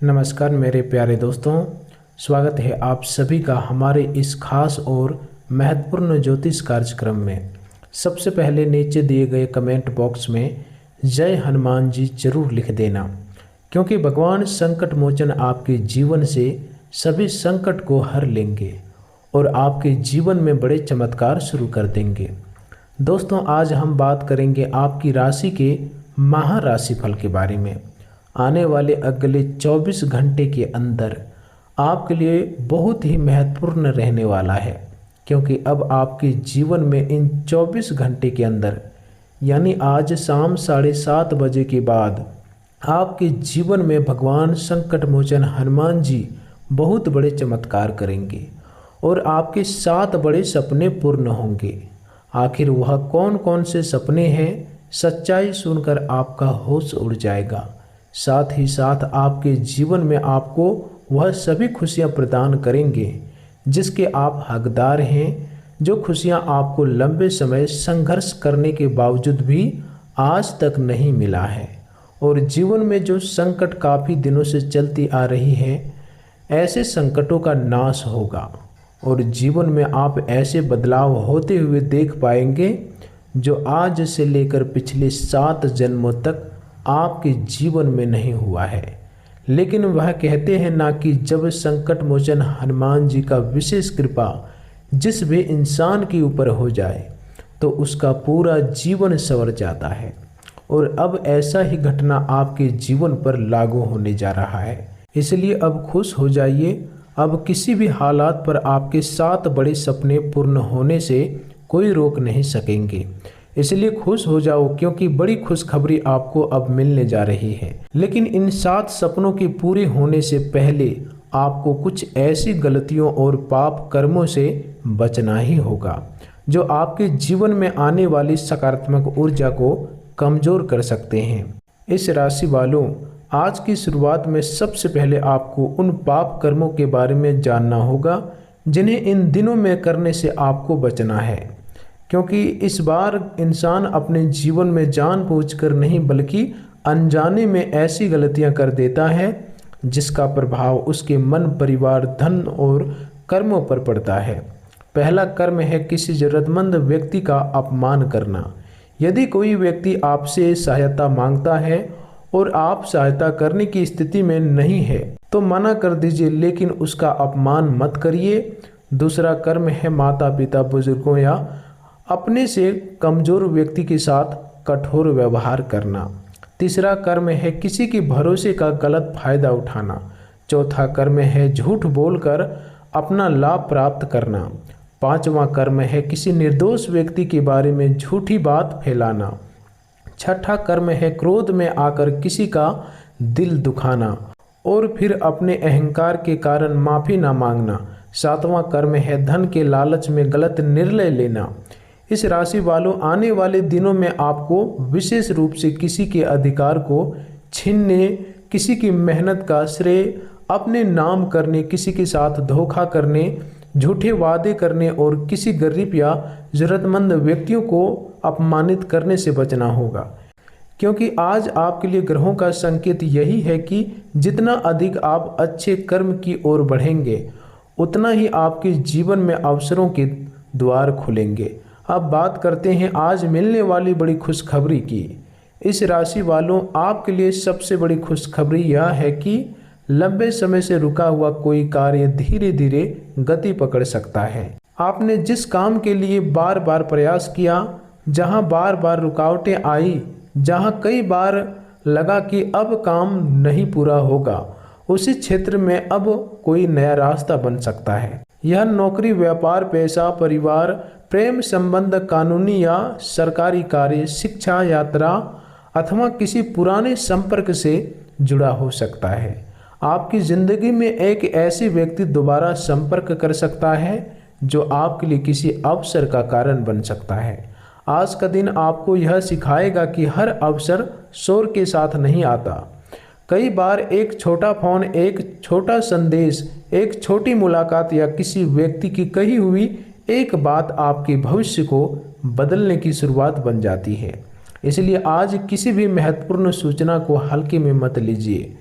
नमस्कार मेरे प्यारे दोस्तों, स्वागत है आप सभी का हमारे इस खास और महत्वपूर्ण ज्योतिष कार्यक्रम में। सबसे पहले नीचे दिए गए कमेंट बॉक्स में जय हनुमान जी जरूर लिख देना, क्योंकि भगवान संकट मोचन आपके जीवन से सभी संकट को हर लेंगे और आपके जीवन में बड़े चमत्कार शुरू कर देंगे। दोस्तों, आज हम बात करेंगे आपकी राशि के महाराशि फल के बारे में। आने वाले अगले 24 घंटे के अंदर आपके लिए बहुत ही महत्वपूर्ण रहने वाला है, क्योंकि अब आपके जीवन में इन 24 घंटे के अंदर यानी आज शाम 7:30 बजे के बाद आपके जीवन में भगवान संकट मोचन हनुमान जी बहुत बड़े चमत्कार करेंगे और आपके 7 बड़े सपने पूर्ण होंगे। आखिर वह कौन कौन से सपने हैं, सच्चाई सुनकर आपका होश उड़ जाएगा। साथ ही साथ आपके जीवन में आपको वह सभी खुशियां प्रदान करेंगे जिसके आप हकदार हैं, जो खुशियां आपको लंबे समय संघर्ष करने के बावजूद भी आज तक नहीं मिला है। और जीवन में जो संकट काफ़ी दिनों से चलती आ रही है, ऐसे संकटों का नाश होगा और जीवन में आप ऐसे बदलाव होते हुए देख पाएंगे जो आज से लेकर पिछले 7 जन्मों तक आपके जीवन में नहीं हुआ है। लेकिन वह कहते हैं ना कि जब संकट मोचन हनुमान जी का विशेष कृपा जिस भी इंसान के ऊपर हो जाए तो उसका पूरा जीवन संवर जाता है। और अब ऐसा ही घटना आपके जीवन पर लागू होने जा रहा है। इसलिए अब खुश हो जाइए। अब किसी भी हालात पर आपके 7 बड़े सपने पूर्ण होने से कोई रोक नहीं सकेंगे। इसलिए खुश हो जाओ, क्योंकि बड़ी खुशखबरी आपको अब मिलने जा रही है। लेकिन इन 7 सपनों के पूरे होने से पहले आपको कुछ ऐसी गलतियों और पाप कर्मों से बचना ही होगा जो आपके जीवन में आने वाली सकारात्मक ऊर्जा को कमजोर कर सकते हैं। इस राशि वालों, आज की शुरुआत में सबसे पहले आपको उन पाप कर्मों के बारे में जानना होगा जिन्हें इन दिनों में करने से आपको बचना है, क्योंकि इस बार इंसान अपने जीवन में जानबूझकर नहीं बल्कि अनजाने में ऐसी गलतियां कर देता है जिसका प्रभाव उसके मन, परिवार, धन और कर्मों पर पड़ता है। पहला कर्म है किसी जरूरतमंद व्यक्ति का अपमान करना। यदि कोई व्यक्ति आपसे सहायता मांगता है और आप सहायता करने की स्थिति में नहीं है तो मना कर दीजिए, लेकिन उसका अपमान मत करिए। दूसरा कर्म है माता पिता, बुजुर्गों या अपने से कमजोर व्यक्ति के साथ कठोर व्यवहार करना। तीसरा कर्म है किसी के भरोसे का गलत फायदा उठाना। चौथा कर्म है झूठ बोलकर अपना लाभ प्राप्त करना। पांचवा कर्म है किसी निर्दोष व्यक्ति के बारे में झूठी बात फैलाना। छठा कर्म है क्रोध में आकर किसी का दिल दुखाना और फिर अपने अहंकार के कारण माफी ना मांगना। सातवां कर्म है धन के लालच में गलत निर्णय लेना। इस राशि वालों, आने वाले दिनों में आपको विशेष रूप से किसी के अधिकार को छीनने, किसी की मेहनत का श्रेय अपने नाम करने, किसी के साथ धोखा करने, झूठे वादे करने और किसी गरीब या जरूरतमंद व्यक्तियों को अपमानित करने से बचना होगा। क्योंकि आज आपके लिए ग्रहों का संकेत यही है कि जितना अधिक आप अच्छे कर्म की ओर बढ़ेंगे उतना ही आपके जीवन में अवसरों के द्वार खुलेंगे। अब बात करते हैं आज मिलने वाली बड़ी खुशखबरी की। इस राशि वालों, आपके लिए सबसे बड़ी खुशखबरी यह है कि लंबे समय से रुका हुआ कोई कार्य धीरे धीरे गति पकड़ सकता है। आपने जिस काम के लिए बार बार प्रयास किया, जहां बार बार रुकावटें आई, जहां कई बार लगा कि अब काम नहीं पूरा होगा, उसी क्षेत्र में अब कोई नया रास्ता बन सकता है। यह नौकरी, व्यापार, पैसा, परिवार, प्रेम संबंध, कानूनी या सरकारी कार्य, शिक्षा, यात्रा अथवा किसी पुराने संपर्क से जुड़ा हो सकता है। आपकी जिंदगी में एक ऐसे व्यक्ति दोबारा संपर्क कर सकता है जो आपके लिए किसी अवसर का कारण बन सकता है। आज का दिन आपको यह सिखाएगा कि हर अवसर शोर के साथ नहीं आता। कई बार एक छोटा फोन, एक छोटा संदेश, एक छोटी मुलाकात या किसी व्यक्ति की कही हुई एक बात आपके भविष्य को बदलने की शुरुआत बन जाती है। इसलिए आज किसी भी महत्वपूर्ण सूचना को हल्के में मत लीजिए।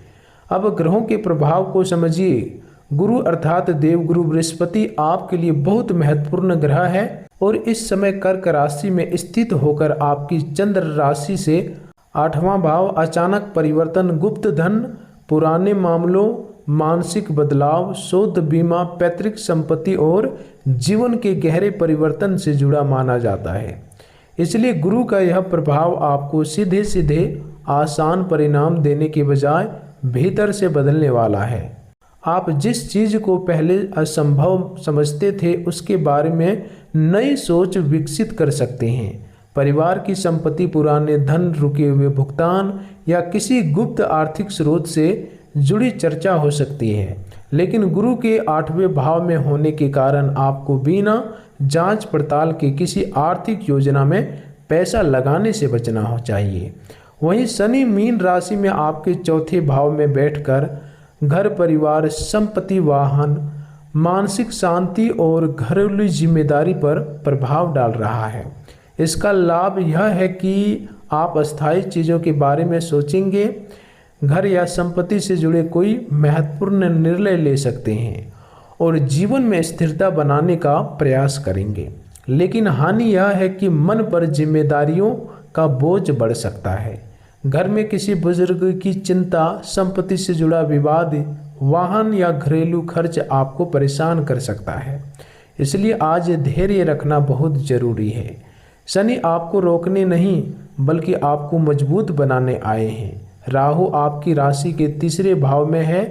अब ग्रहों के प्रभाव को समझिए। गुरु अर्थात देवगुरु बृहस्पति आपके लिए बहुत महत्वपूर्ण ग्रह है और इस समय कर्क राशि में स्थित होकर आपकी चंद्र राशि से 8वां भाव, अचानक परिवर्तन, गुप्त धन, पुराने मामलों, मानसिक बदलाव, शोध, बीमा, पैतृक संपत्ति और जीवन के गहरे परिवर्तन से जुड़ा माना जाता है। इसलिए गुरु का यह प्रभाव आपको सीधे सीधे आसान परिणाम देने के बजाय भीतर से बदलने वाला है। आप जिस चीज को पहले असंभव समझते थे उसके बारे में नई सोच विकसित कर सकते हैं। परिवार की संपत्ति, पुराने धन, रुके हुए भुगतान या किसी गुप्त आर्थिक स्रोत से जुड़ी चर्चा हो सकती है। लेकिन गुरु के 8वें भाव में होने के कारण आपको बिना जांच पड़ताल के किसी आर्थिक योजना में पैसा लगाने से बचना हो चाहिए। वहीं शनि मीन राशि में आपके 4थे भाव में बैठकर घर, परिवार, संपत्ति, वाहन, मानसिक शांति और घरेलू जिम्मेदारी पर प्रभाव डाल रहा है। इसका लाभ यह है कि आप अस्थायी चीज़ों के बारे में सोचेंगे, घर या संपत्ति से जुड़े कोई महत्वपूर्ण निर्णय ले सकते हैं और जीवन में स्थिरता बनाने का प्रयास करेंगे। लेकिन हानि यह है कि मन पर जिम्मेदारियों का बोझ बढ़ सकता है। घर में किसी बुजुर्ग की चिंता, संपत्ति से जुड़ा विवाद, वाहन या घरेलू खर्च आपको परेशान कर सकता है। इसलिए आज धैर्य रखना बहुत जरूरी है। शनि आपको रोकने नहीं बल्कि आपको मजबूत बनाने आए हैं। राहु आपकी राशि के 3रे भाव में है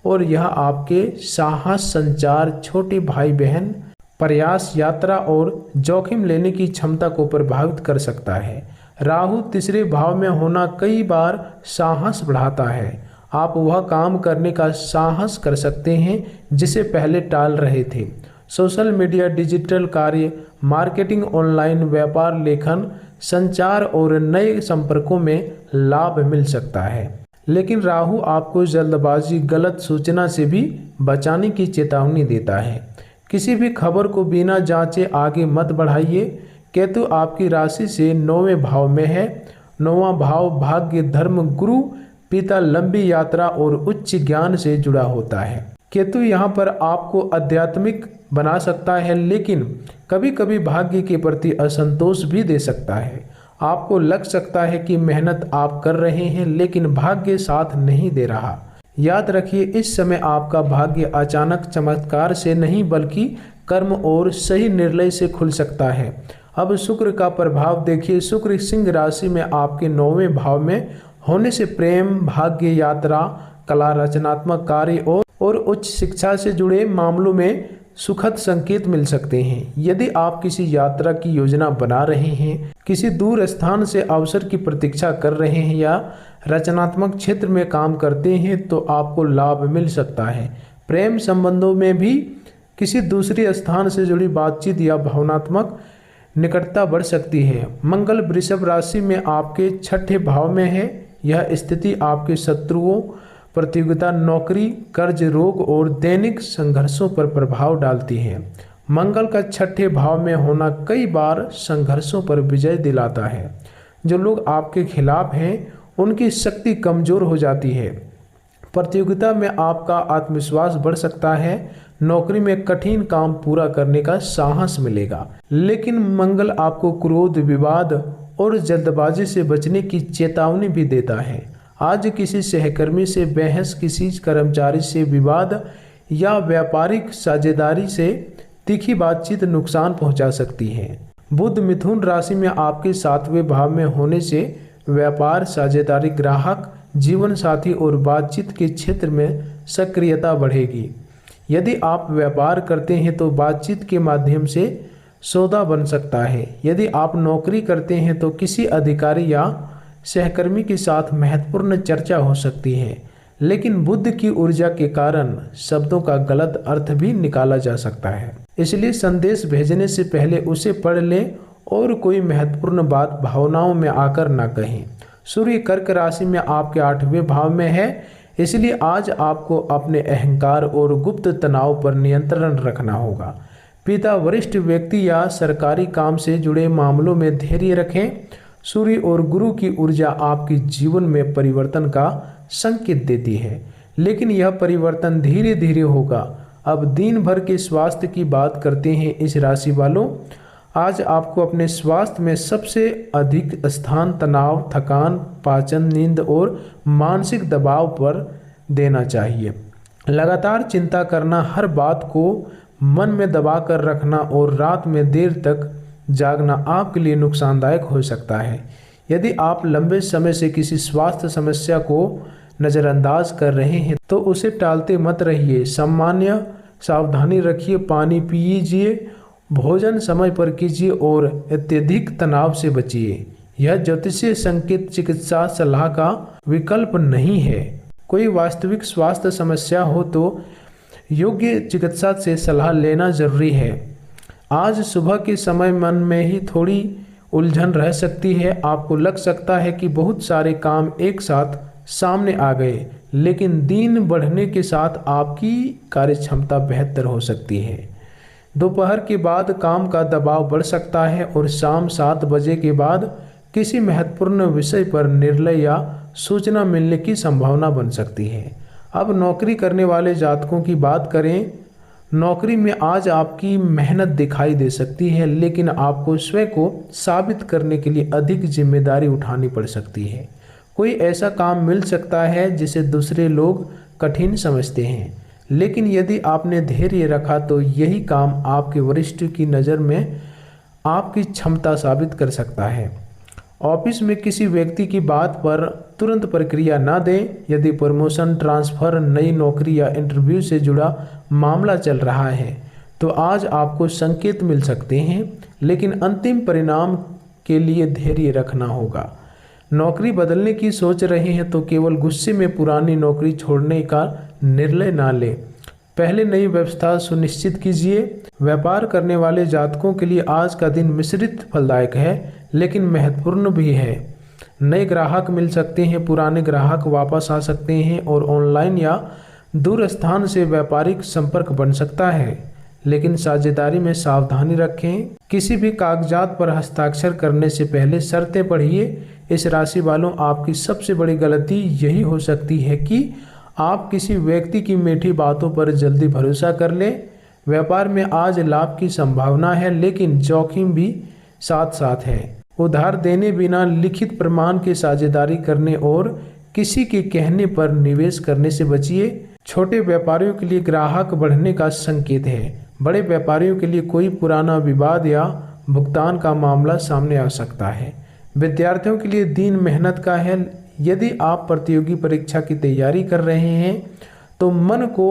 और यह आपके साहस, संचार, छोटे भाई बहन, प्रयास, यात्रा और जोखिम लेने की क्षमता को प्रभावित कर सकता है। राहु 3रे भाव में होना कई बार साहस बढ़ाता है। आप वह काम करने का साहस कर सकते हैं जिसे पहले टाल रहे थे। सोशल मीडिया, डिजिटल कार्य, मार्केटिंग, ऑनलाइन व्यापार, लेखन, संचार और नए संपर्कों में लाभ मिल सकता है। लेकिन राहु आपको जल्दबाजी, गलत सूचना से भी बचाने की चेतावनी देता है। किसी भी खबर को बिना जांचे आगे मत बढ़ाइए। केतु आपकी राशि से 9वें भाव में है। 9वां भाव भाग्य, धर्म, गुरु, पिता, लंबी यात्रा और उच्च ज्ञान से जुड़ा होता है। केतु यहाँ पर आपको आध्यात्मिक बना सकता है, लेकिन कभी कभी भाग्य के प्रति असंतोष भी दे सकता है। आपको लग सकता है कि मेहनत आप कर रहे हैं लेकिन भाग्य साथ नहीं दे रहा। याद रखिए, इस समय आपका भाग्य अचानक चमत्कार से नहीं बल्कि कर्म और सही निर्णय से खुल सकता है। अब शुक्र का प्रभाव देखिए। शुक्र सिंह राशि में आपके 9वें भाव में होने से प्रेम, भाग्य, यात्रा, कला, रचनात्मक कार्य और उच्च शिक्षा से जुड़े मामलों में सुखद संकेत मिल सकते हैं। यदि आप किसी यात्रा की योजना बना रहे हैं, किसी दूर स्थान से अवसर की प्रतीक्षा कर रहे हैं या रचनात्मक क्षेत्र में काम करते हैं तो आपको लाभ मिल सकता है। प्रेम संबंधों में भी किसी दूसरे स्थान से जुड़ी बातचीत या भावनात्मक निकटता बढ़ सकती है। मंगल वृषभ राशि में आपके 6ठे भाव में है। यह स्थिति आपके शत्रुओं, प्रतियोगिता, नौकरी, कर्ज, रोग और दैनिक संघर्षों पर प्रभाव डालती है। मंगल का 6ठे भाव में होना कई बार संघर्षों पर विजय दिलाता है। जो लोग आपके खिलाफ हैं उनकी शक्ति कमजोर हो जाती है। प्रतियोगिता में आपका आत्मविश्वास बढ़ सकता है। नौकरी में कठिन काम पूरा करने का साहस मिलेगा। लेकिन मंगल आपको क्रोध, विवाद और जल्दबाजी से बचने की चेतावनी भी देता है। आज किसी सहकर्मी से बहस, किसी कर्मचारी से विवाद या व्यापारिक साझेदारी से तीखी बातचीत नुकसान पहुंचा सकती है। बुध मिथुन राशि में आपके 7वें भाव में होने से व्यापार, साझेदारी, ग्राहक, जीवन साथी और बातचीत के क्षेत्र में सक्रियता बढ़ेगी। यदि आप व्यापार करते हैं तो बातचीत के माध्यम से सौदा बन सकता है। यदि आप नौकरी करते हैं तो किसी अधिकारी या सहकर्मी के साथ महत्वपूर्ण चर्चा हो सकती है। लेकिन बुध की ऊर्जा के कारण शब्दों का गलत अर्थ भी निकाला जा सकता है। इसलिए संदेश भेजने से पहले उसे पढ़ लें और कोई महत्वपूर्ण बात भावनाओं में आकर ना कहें। सूर्य कर्क राशि में आपके 8वें भाव में है, इसलिए आज आपको अपने अहंकार और गुप्त तनाव पर नियंत्रण रखना होगा। पिता, वरिष्ठ व्यक्ति या सरकारी काम से जुड़े मामलों में धैर्य रखें। सूर्य और गुरु की ऊर्जा आपके जीवन में परिवर्तन का संकेत देती है, लेकिन यह परिवर्तन धीरे धीरे होगा। अब दिन भर के स्वास्थ्य की बात करते हैं इस राशि वालों। आज आपको अपने स्वास्थ्य में सबसे अधिक स्थान तनाव, थकान, पाचन, नींद और मानसिक दबाव पर देना चाहिए। लगातार चिंता करना, हर बात को मन में दबा कर रखना और रात में देर तक जागना आपके लिए नुकसानदायक हो सकता है। यदि आप लंबे समय से किसी स्वास्थ्य समस्या को नज़रअंदाज कर रहे हैं तो उसे टालते मत रहिए। सामान्य सावधानी रखिए, पानी पीजिए, भोजन समय पर कीजिए और अत्यधिक तनाव से बचिए। यह ज्योतिषीय संकेत चिकित्सा सलाह का विकल्प नहीं है। कोई वास्तविक स्वास्थ्य समस्या हो तो योग्य चिकित्सा से सलाह लेना जरूरी है। आज सुबह के समय मन में ही थोड़ी उलझन रह सकती है। आपको लग सकता है कि बहुत सारे काम एक साथ सामने आ गए, लेकिन दिन बढ़ने के साथ आपकी कार्यक्षमता बेहतर हो सकती है। दोपहर के बाद काम का दबाव बढ़ सकता है और शाम 7 बजे के बाद किसी महत्वपूर्ण विषय पर निर्णय या सूचना मिलने की संभावना बन सकती है। अब नौकरी करने वाले जातकों की बात करें। नौकरी में आज आपकी मेहनत दिखाई दे सकती है, लेकिन आपको स्वयं को साबित करने के लिए अधिक जिम्मेदारी उठानी पड़ सकती है। कोई ऐसा काम मिल सकता है जिसे दूसरे लोग कठिन समझते हैं, लेकिन यदि आपने धैर्य रखा तो यही काम आपके वरिष्ठ की नज़र में आपकी क्षमता साबित कर सकता है। ऑफिस में किसी व्यक्ति की बात पर तुरंत प्रक्रिया ना दें। यदि प्रमोशन, ट्रांसफ़र, नई नौकरी या इंटरव्यू से जुड़ा मामला चल रहा है तो आज आपको संकेत मिल सकते हैं, लेकिन अंतिम परिणाम के लिए धैर्य रखना होगा। नौकरी बदलने की सोच रहे हैं तो केवल गुस्से में पुरानी नौकरी छोड़ने का निर्णय ना लें। पहले नई व्यवस्था सुनिश्चित कीजिए। व्यापार करने वाले जातकों के लिए आज का दिन मिश्रित फलदायक है, लेकिन महत्वपूर्ण भी है। नए ग्राहक मिल सकते हैं, पुराने ग्राहक वापस आ सकते हैं और ऑनलाइन या दूर स्थान से व्यापारिक संपर्क बन सकता है, लेकिन साझेदारी में सावधानी रखें। किसी भी कागजात पर हस्ताक्षर करने से पहले शर्तें पढ़िए। इस राशि वालों, आपकी सबसे बड़ी गलती यही हो सकती है कि आप किसी व्यक्ति की मीठी बातों पर जल्दी भरोसा कर लें। व्यापार में आज लाभ की संभावना है, लेकिन जोखिम भी साथ साथ है। उधार देने बिना लिखित प्रमाण की साझेदारी करने और किसी के कहने पर निवेश करने से बचिए। छोटे व्यापारियों के लिए ग्राहक बढ़ने का संकेत है। बड़े व्यापारियों के लिए कोई पुराना विवाद या भुगतान का मामला सामने आ सकता है। विद्यार्थियों के लिए दिन मेहनत का है। यदि आप प्रतियोगी परीक्षा की तैयारी कर रहे हैं तो मन को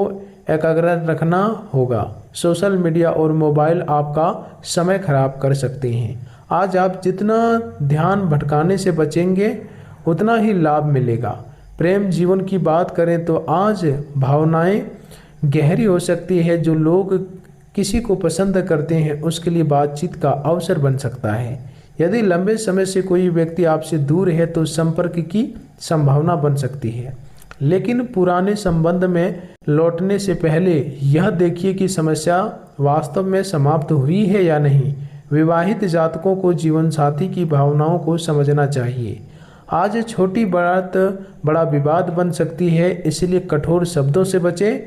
एकाग्र रखना होगा। सोशल मीडिया और मोबाइल आपका समय खराब कर सकते हैं। आज आप जितना ध्यान भटकाने से बचेंगे उतना ही लाभ मिलेगा। प्रेम जीवन की बात करें तो आज भावनाएं गहरी हो सकती है। जो लोग किसी को पसंद करते हैं उसके लिए बातचीत का अवसर बन सकता है। यदि लंबे समय से कोई व्यक्ति आपसे दूर है तो संपर्क की संभावना बन सकती है, लेकिन पुराने संबंध में लौटने से पहले यह देखिए कि समस्या वास्तव में समाप्त हुई है या नहीं। विवाहित जातकों को जीवन साथी की भावनाओं को समझना चाहिए। आज छोटी बात बड़ा विवाद बन सकती है, इसलिए कठोर शब्दों से बचें।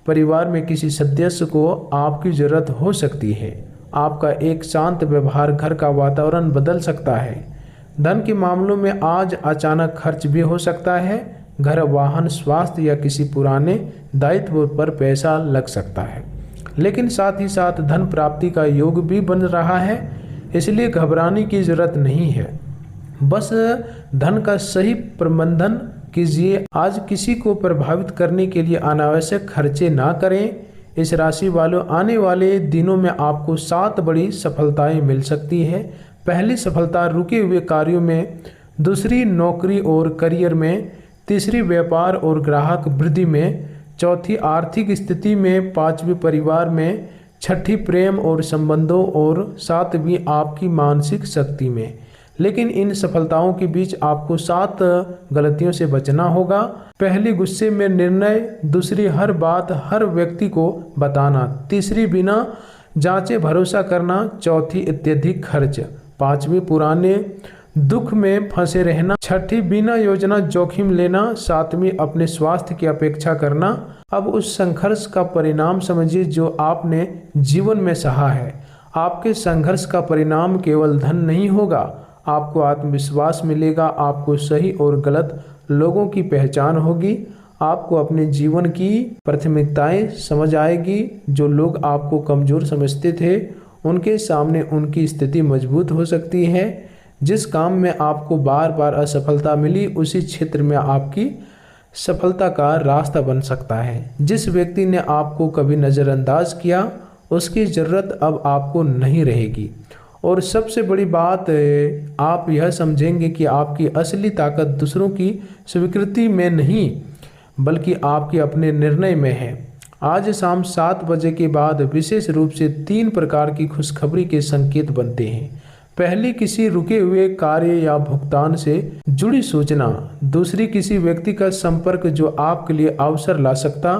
परिवार में किसी सदस्य को आपकी ज़रूरत हो सकती है। आपका एक शांत व्यवहार घर का वातावरण बदल सकता है। धन के मामलों में आज अचानक खर्च भी हो सकता है। घर, वाहन, स्वास्थ्य या किसी पुराने दायित्व पर पैसा लग सकता है, लेकिन साथ ही साथ धन प्राप्ति का योग भी बन रहा है, इसलिए घबराने की जरूरत नहीं है। बस धन का सही प्रबंधन कीजिए। आज किसी को प्रभावित करने के लिए अनावश्यक खर्चे ना करें। इस राशि वालों, आने वाले दिनों में आपको 7 बड़ी सफलताएं मिल सकती है। पहली सफलता रुके हुए कार्यों में, दूसरी नौकरी और करियर में, तीसरी व्यापार और ग्राहक वृद्धि में, चौथी आर्थिक स्थिति में, पांचवी परिवार में, छठी प्रेम और संबंधों और सातवीं आपकी मानसिक शक्ति में। लेकिन इन सफलताओं के बीच आपको 7 गलतियों से बचना होगा। पहली, गुस्से में निर्णय। दूसरी, हर बात हर व्यक्ति को बताना। तीसरी, बिना जांचे भरोसा करना। चौथी, अत्यधिक खर्च। पांचवी, पुराने दुख में फंसे रहना। छठी, बिना योजना जोखिम लेना। सातवीं, अपने स्वास्थ्य की अपेक्षा करना। अब उस संघर्ष का परिणाम समझिए जो आपने जीवन में सहा है। आपके संघर्ष का परिणाम केवल धन नहीं होगा, आपको आत्मविश्वास मिलेगा, आपको सही और गलत लोगों की पहचान होगी, आपको अपने जीवन की प्राथमिकताएं समझ आएगी। जो लोग आपको कमज़ोर समझते थे उनके सामने उनकी स्थिति मजबूत हो सकती है। जिस काम में आपको बार बार असफलता मिली उसी क्षेत्र में आपकी सफलता का रास्ता बन सकता है। जिस व्यक्ति ने आपको कभी नज़रअंदाज किया उसकी ज़रूरत अब आपको नहीं रहेगी। और सबसे बड़ी बात, आप यह समझेंगे कि आपकी असली ताकत दूसरों की स्वीकृति में नहीं बल्कि आपके अपने निर्णय में है। आज शाम 7 बजे के बाद विशेष रूप से 3 प्रकार की खुशखबरी के संकेत बनते हैं। पहली, किसी रुके हुए कार्य या भुगतान से जुड़ी सूचना। दूसरी, किसी व्यक्ति का संपर्क जो आपके लिए अवसर ला सकता।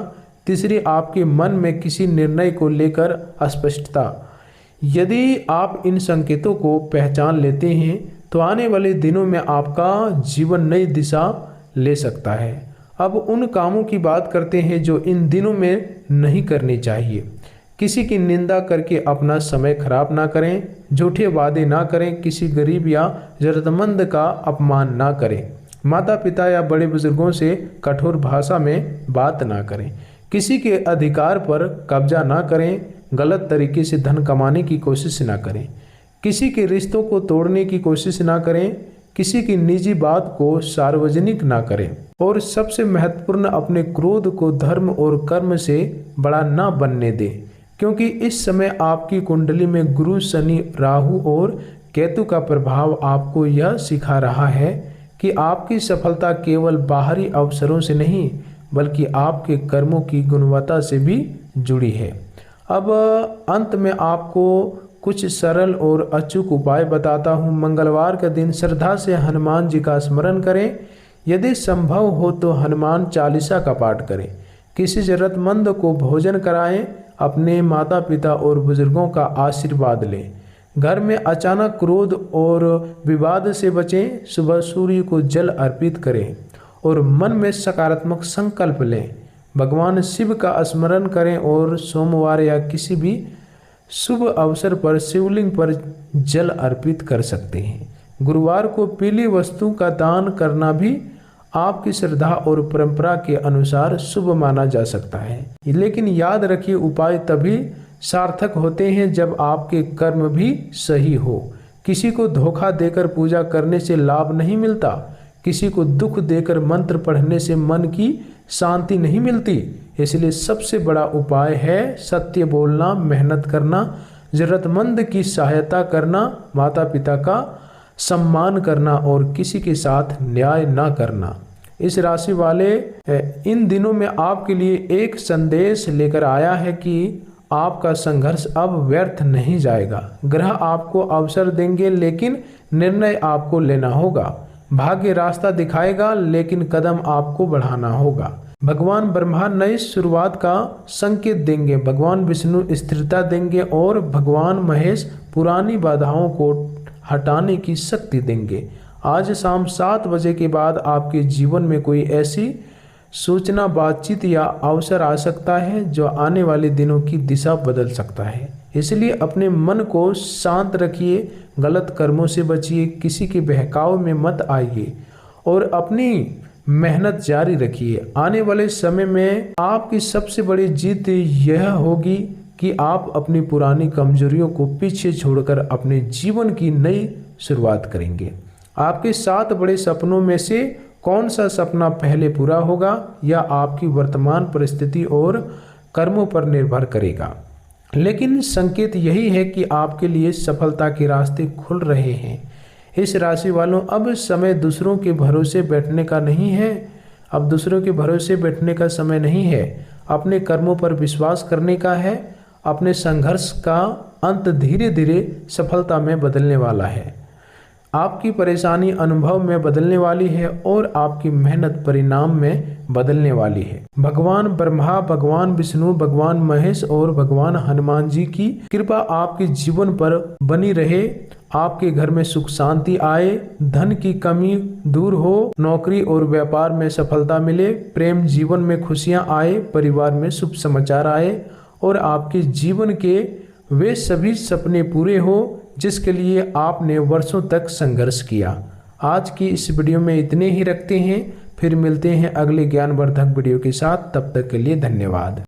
तीसरी, आपके मन में किसी निर्णय को लेकर अस्पष्टता। यदि आप इन संकेतों को पहचान लेते हैं तो आने वाले दिनों में आपका जीवन नई दिशा ले सकता है। अब उन कामों की बात करते हैं जो इन दिनों में नहीं करनी चाहिए। किसी की निंदा करके अपना समय खराब ना करें, झूठे वादे ना करें, किसी गरीब या जरूरतमंद का अपमान ना करें, माता पिता या बड़े बुजुर्गों से कठोर भाषा में बात ना करें, किसी के अधिकार पर कब्जा ना करें, गलत तरीके से धन कमाने की कोशिश ना करें, किसी के रिश्तों को तोड़ने की कोशिश ना करें, किसी की निजी बात को सार्वजनिक ना करें और सबसे महत्वपूर्ण, अपने क्रोध को धर्म और कर्म से बड़ा ना बनने दें, क्योंकि इस समय आपकी कुंडली में गुरु, शनि, राहु और केतु का प्रभाव आपको यह सिखा रहा है कि आपकी सफलता केवल बाहरी अवसरों से नहीं बल्कि आपके कर्मों की गुणवत्ता से भी जुड़ी है। अब अंत में आपको कुछ सरल और अचूक उपाय बताता हूँ। मंगलवार का दिन श्रद्धा से हनुमान जी का स्मरण करें। यदि संभव हो तो हनुमान चालीसा का पाठ करें। किसी जरूरतमंद को भोजन कराएं। अपने माता पिता और बुजुर्गों का आशीर्वाद लें। घर में अचानक क्रोध और विवाद से बचें। सुबह सूर्य को जल अर्पित करें और मन में सकारात्मक संकल्प लें। भगवान शिव का स्मरण करें और सोमवार या किसी भी शुभ अवसर पर शिवलिंग पर जल अर्पित कर सकते हैं। गुरुवार को पीली वस्तु का दान करना भी आपकी श्रद्धा और परंपरा के अनुसार शुभ माना जा सकता है। लेकिन याद रखिए, उपाय तभी सार्थक होते हैं जब आपके कर्म भी सही हो। किसी को धोखा देकर पूजा करने से लाभ नहीं मिलता। किसी को दुख देकर मंत्र पढ़ने से मन की शांति नहीं मिलती। इसलिए सबसे बड़ा उपाय है सत्य बोलना, मेहनत करना, जरूरतमंद की सहायता करना, माता पिता का सम्मान करना और किसी के साथ न्याय ना करना। इस राशि वाले इन दिनों में आपके लिए एक संदेश लेकर आया है कि आपका संघर्ष अब व्यर्थ नहीं जाएगा। ग्रह आपको अवसर देंगे लेकिन निर्णय आपको लेना होगा। भाग्य रास्ता दिखाएगा लेकिन कदम आपको बढ़ाना होगा। भगवान ब्रह्मा नई शुरुआत का संकेत देंगे, भगवान विष्णु स्थिरता देंगे और भगवान महेश पुरानी बाधाओं को हटाने की शक्ति देंगे। आज शाम 7 बजे के बाद आपके जीवन में कोई ऐसी सूचना, बातचीत या अवसर आ सकता है जो आने वाले दिनों की दिशा बदल सकता है। इसलिए अपने मन को शांत रखिए, गलत कर्मों से बचिए, किसी के बहकाव में मत आइए और अपनी मेहनत जारी रखिए। आने वाले समय में आपकी सबसे बड़ी जीत यह होगी कि आप अपनी पुरानी कमजोरियों को पीछे छोड़कर अपने जीवन की नई शुरुआत करेंगे। आपके 7 बड़े सपनों में से कौन सा सपना पहले पूरा होगा यह आपकी वर्तमान परिस्थिति और कर्मों पर निर्भर करेगा, लेकिन संकेत यही है कि आपके लिए सफलता के रास्ते खुल रहे हैं। इस राशि वालों, अब समय दूसरों के भरोसे बैठने का नहीं है। अब दूसरों के भरोसे बैठने का समय नहीं है। अपने कर्मों पर विश्वास करने का है। अपने संघर्ष का अंत धीरे धीरे सफलता में बदलने वाला है। आपकी परेशानी अनुभव में बदलने वाली है और आपकी मेहनत परिणाम में बदलने वाली है। भगवान ब्रह्मा, भगवान विष्णु, भगवान महेश और भगवान हनुमान जी की कृपा आपके जीवन पर बनी रहे। आपके घर में सुख शांति आए, धन की कमी दूर हो, नौकरी और व्यापार में सफलता मिले, प्रेम जीवन में खुशियां आए, परिवार में शुभ समाचार आए और आपके जीवन के वे सभी सपने पूरे हो जिसके लिए आपने वर्षों तक संघर्ष किया। आज की इस वीडियो में इतने ही रखते हैं, फिर मिलते हैं अगले ज्ञानवर्धक वीडियो के साथ। तब तक के लिए धन्यवाद।